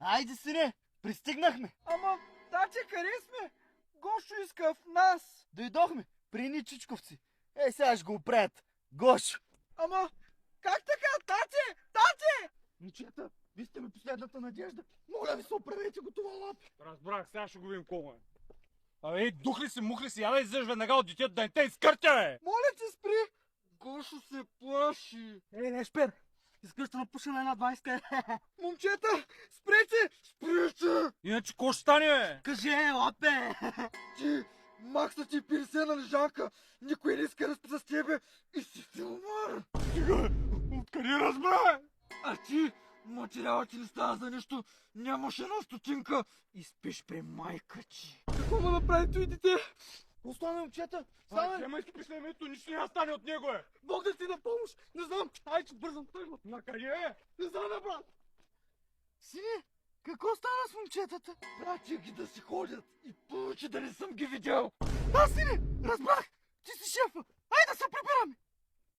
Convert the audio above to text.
Айде, сине, пристигнахме. Ама, таче, къде сме? Гошо иска в нас. Дойдохме при едни чичковци. Сега ще го оправят. Гошо. Ама, как така, таче? Таче! Момчета, вие сте ми последната надежда. Моля ви се, оправете го това лапи. Разбрах, сега ще го видим колко е. Абе, дух ли си, мух ли си, я да излезеш веднага от детето да не те изкъртя, бе! Моля те, спри! Гошо се плаши. Не, Шпер. Искаш да напушим една 20. Момчета, спрете! Спрете! Иначе какво ще стане, бе? Кажи, лапе. Ти, Макса ти 50 на лежанка. Никой не иска да спи с тебе и си филмар. Стига! Откъде разбра? А ти, материалът ти не става за нищо. Нямаш една стотинка и спиш при майка ти. Какво му направи той дете? Остана, момчета. Стане! Вземай си писемето, нищо няма стане от него, бе! Бог да ти на помощ. Не знам. Ай, че бързам тръгва. На къде е? Не знам, брат. Сине, какво стана с момчетата? Пратя ги да си ходят и повече да не съм ги видял. Да, сине, разбрах. Ти си шефа. Айде да се